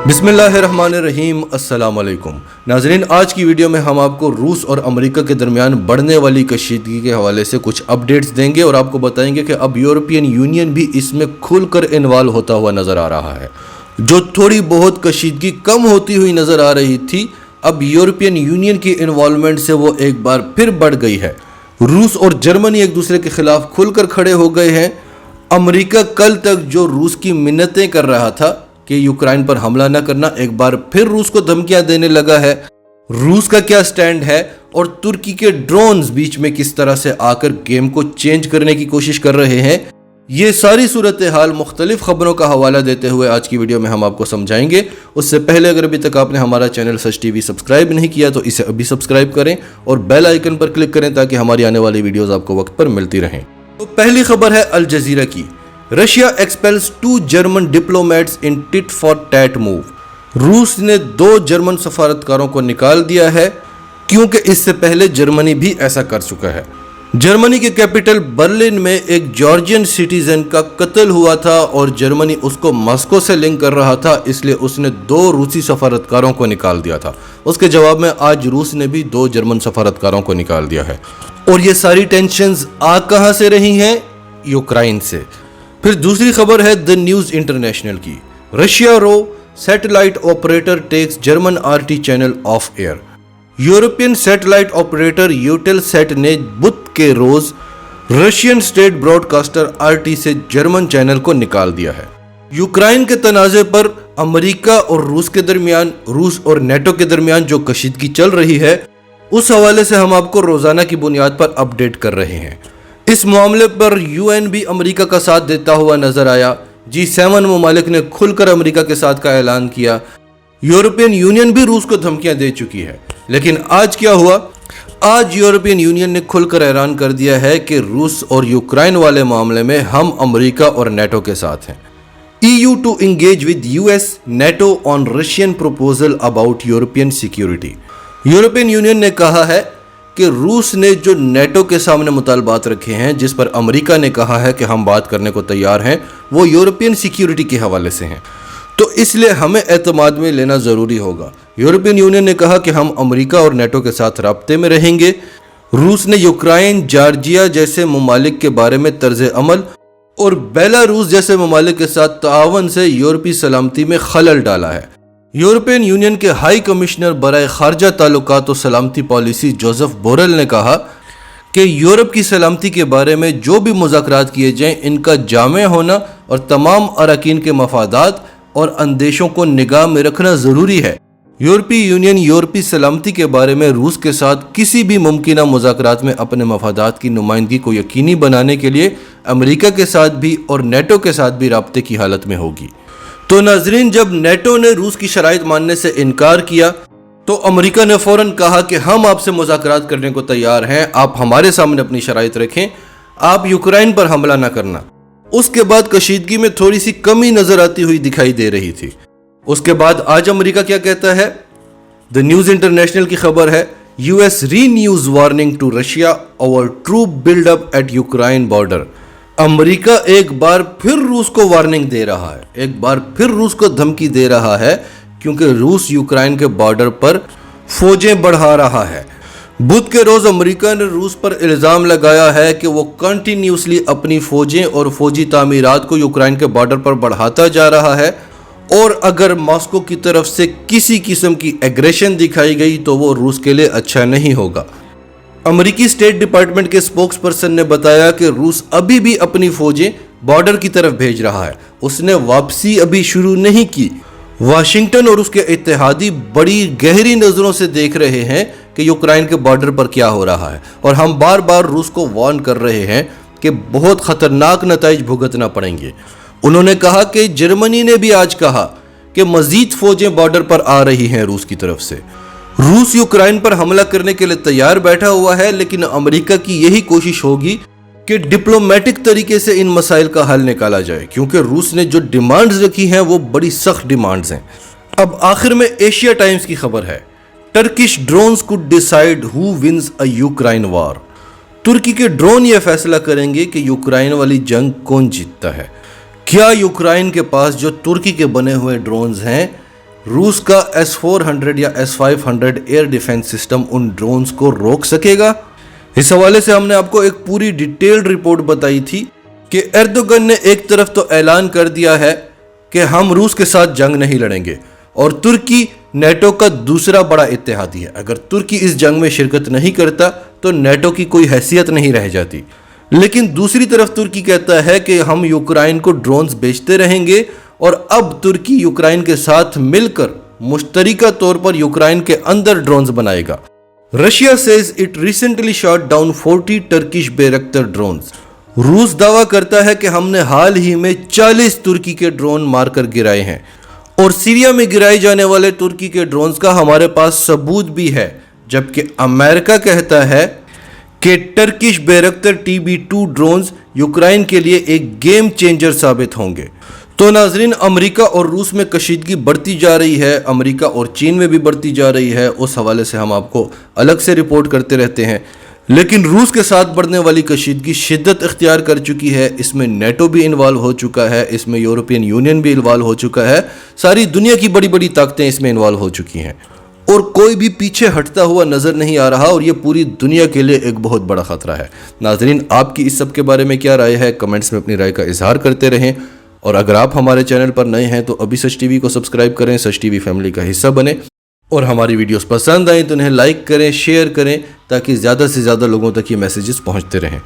बिस्मिल्लाहिर्रहमानिर्रहीम। अस्सलाम वालेकुम नाज़रीन, आज की वीडियो में हम आपको रूस और अमेरिका के दरमियान बढ़ने वाली कशीदगी के हवाले से कुछ अपडेट्स देंगे और आपको बताएंगे कि अब यूरोपियन यूनियन भी इसमें खुलकर इन्वॉल्व होता हुआ नज़र आ रहा है। जो थोड़ी बहुत कशीदगी कम होती हुई नज़र आ रही थी, अब यूरोपियन यूनियन की इन्वॉल्वमेंट से वो एक बार फिर बढ़ गई है। रूस और जर्मनी एक दूसरे के खिलाफ खुलकर खड़े हो गए हैं। अमेरिका कल तक जो रूस की मिन्नतें कर रहा था कि यूक्रेन पर हमला न करना, एक बार फिर रूस को धमकियां देने लगा है। रूस का क्या स्टैंड है और तुर्की के ड्रोन्स बीच में किस तरह से आकर गेम को चेंज करने की कोशिश कर रहे हैं, ये सारी सूरत हाल मुख्तलिफ खबरों का हवाला देते हुए आज की वीडियो में हम आपको समझाएंगे। उससे पहले अगर अभी तक आपने हमारा चैनल सच टीवी सब्सक्राइब नहीं किया तो इसे अभी सब्सक्राइब करें और बेल आइकन पर क्लिक करें ताकि हमारी आने वाली वीडियोस आपको वक्त पर मिलती रहें। तो पहली खबर है अल जजीरा की। Russia expels 2 German diplomats in tit for tat move. रूस ने 2 जर्मन सफारतकारों को निकाल दिया है क्योंकि इससे पहले जर्मनी भी ऐसा कर चुका है। जर्मनी के कैपिटल बर्लिन में एक जॉर्जियन सिटीजन का कत्ल हुआ था और जर्मनी उसको मॉस्को से लिंक कर रहा था, इसलिए उसने 2 रूसी सफारतकारों को निकाल दिया था। उसके जवाब में आज रूस ने भी 2 जर्मन सफारतकारों को निकाल दिया है। और ये सारी टेंशंस आ कहां से रही हैं? यूक्रेन से। फिर दूसरी खबर है द न्यूज इंटरनेशनल की। Russia row satellite operator takes German RT channel off air. European satellite operator Eutelsat ने बुध के रोज रशियन स्टेट ब्रॉडकास्टर आरटी से जर्मन चैनल को निकाल दिया है। यूक्रेन के तनाज़े पर अमेरिका और रूस के दरमियान, रूस और नेटो के दरमियान जो कशीदगी चल रही है, उस हवाले से हम आपको रोजाना की बुनियाद पर अपडेट कर रहे हैं। इस मामले पर यूएन भी अमेरिका का साथ देता हुआ नजर आया। G7 ममालिक ने खुलकर अमेरिका के साथ का ऐलान किया। यूरोपियन यूनियन भी रूस को धमकियां दे चुकी है। लेकिन आज क्या हुआ? आज यूरोपियन यूनियन ने खुलकर ऐलान कर दिया है कि रूस और यूक्रेन वाले मामले में हम अमेरिका और नेटो के साथ हैं। EU to engage with US NATO on Russian proposal about European security. European Union ने कहा है कि रूस ने जो नेटो के सामने मुतालबात रखे हैं, जिस पर अमेरिका ने कहा है कि हम बात करने को तैयार हैं, वो यूरोपियन सिक्योरिटी के हवाले से हैं। तो इसलिए हमें एतमाद में लेना ज़रूरी होगा। यूरोपियन यूनियन ने कहा कि हम अमेरिका और नेटो के साथ राब्ते में रहेंगे। रूस ने यूक्रेन, जॉर्जिया जैसे ममालिक के बारे में तर्ज अमल और बेलारूस जैसे ममालिक के साथ ताआवन से यूरोपीय सलामती में खलल डाला है। यूरोपियन यूनियन के हाई कमिश्नर बराए खारजा ताल्लुकात और सलामती पॉलिसी जोसेफ बोरेल ने कहा कि यूरोप की सलामती के बारे में जो भी मुज़ाकरात किए जाएं, इनका जामे होना और तमाम अरकान के मफादात और अंदेशों को निगाह में रखना ज़रूरी है। यूरोपीय यूनियन यूरोपीय सलामती के बारे में रूस के साथ किसी भी मुमकिन मुज़ाकरात में अपने मफादात की नुमाइंदगी को यकीनी बनाने के लिए अमेरिका के साथ भी और नेटो के साथ भी राब्ते की हालत में होगी। तो नाजरीन, जब नेटो ने रूस की शराइत मानने से इनकार किया तो अमेरिका ने फौरन कहा कि हम आपसे मुज़ाकरात करने को तैयार हैं, आप हमारे सामने अपनी शराइत रखें, आप यूक्रेन पर हमला न करना। उसके बाद कशीदगी में थोड़ी सी कमी नजर आती हुई दिखाई दे रही थी। उसके बाद आज अमेरिका क्या कहता है? द न्यूज इंटरनेशनल की खबर है, US renews warning to Russia over troop buildup at Ukraine border. America एक बार फिर रूस को वार्निंग दे रहा है, एक बार फिर रूस को धमकी दे रहा है, क्योंकि रूस यूक्रेन के बॉर्डर पर फौजें बढ़ा रहा है। बुध के रोज अमेरिका ने रूस पर इल्जाम लगाया है कि वो कंटिन्यूसली अपनी फौजें और फौजी तामीरात को यूक्रेन के बॉर्डर पर बढ़ाता जा रहा है और अगर मॉस्को की तरफ से किसी किस्म की एग्रेशन दिखाई गई तो वो रूस के लिए अच्छा नहीं होगा। अमेरिकी स्टेट डिपार्टमेंट के स्पोक्स पर्सन ने बताया कि रूस अभी भी अपनी फौजें बॉर्डर की तरफ भेज रहा है, उसने वापसी अभी शुरू नहीं की। वाशिंगटन और उसके इत्तेहादी बड़ी गहरी नजरों से देख रहे हैं कि यूक्रेन के बॉर्डर पर क्या हो रहा है और हम बार बार रूस को वार्न कर रहे हैं कि बहुत खतरनाक नताइज भुगतना पड़ेंगे। उन्होंने कहा कि जर्मनी ने भी आज कहा कि मजीद फौजें बॉर्डर पर आ रही हैं रूस की तरफ से। रूस यूक्रेन पर हमला करने के लिए तैयार बैठा हुआ है, लेकिन अमेरिका की यही कोशिश होगी कि डिप्लोमेटिक तरीके से इन मसाइल का हल निकाला जाए, क्योंकि रूस ने जो डिमांड्स रखी हैं वो बड़ी सख्त डिमांड्स हैं। अब आखिर में एशिया टाइम्स की खबर है, Turkish drones could decide who wins a Ukraine war. तुर्की के ड्रोन यह फैसला करेंगे कि यूक्रेन वाली जंग कौन जीतता है। क्या यूक्रेन के पास जो तुर्की के बने हुए ड्रोन्स हैं, रूस का S-400 या S-500 एयर डिफेंस सिस्टम उन ड्रोन्स को रोक सकेगा? इस हवाले से हमने आपको एक पूरी डिटेल्ड रिपोर्ट बताई थी कि एर्दोगन ने एक तरफ तो ऐलान कर दिया है कि हम रूस के साथ जंग नहीं लड़ेंगे, और तुर्की नेटो का दूसरा बड़ा इत्तेहादी है। अगर तुर्की इस जंग में शिरकत नहीं करता तो नेटो की कोई हैसियत नहीं रह जाती। लेकिन दूसरी तरफ तुर्की कहता है कि हम यूक्रेन को ड्रोन्स बेचते रहेंगे, और अब तुर्की यूक्रेन के साथ मिलकर मुश्तरका तौर पर यूक्रेन के अंदर ड्रोन्स बनाएगा। Russia says it recently shot down 40 Turkish Bayraktar drones. रूस दावा करता है कि हमने हाल ही में 40 तुर्की के ड्रोन मारकर गिराए हैं, और सीरिया में गिराए जाने वाले तुर्की के ड्रोन्स का हमारे पास सबूत भी है। जबकि अमेरिका कहता है कि टर्किश बैरक्टर TB2 ड्रोन्स यूक्रेन के लिए एक गेम चेंजर साबित होंगे। तो नाजरीन, अमेरिका और रूस में कशीदगी बढ़ती जा रही है, अमेरिका और चीन में भी बढ़ती जा रही है। उस हवाले से हम आपको अलग से रिपोर्ट करते रहते हैं। लेकिन रूस के साथ बढ़ने वाली कशीदगी शिद्दत इख्तियार कर चुकी है। इसमें नेटो भी इन्वॉल्व हो चुका है, इसमें यूरोपियन यूनियन भी इन्वॉल्व हो चुका है, सारी दुनिया की बड़ी बड़ी ताकतें इसमें इन्वॉल्व हो चुकी हैं, और कोई भी पीछे हटता हुआ नजर नहीं आ रहा, और ये पूरी दुनिया के लिए एक बहुत बड़ा खतरा है। नाजरीन, आपकी इस सब के बारे में क्या राय है? कमेंट्स में अपनी राय का इजहार करते रहें, और अगर आप हमारे चैनल पर नए हैं तो अभी सच टीवी को सब्सक्राइब करें, सच टीवी फैमिली का हिस्सा बने, और हमारी वीडियोस पसंद आए तो उन्हें लाइक करें, शेयर करें, ताकि ज़्यादा से ज़्यादा लोगों तक ये मैसेजेस पहुंचते रहें।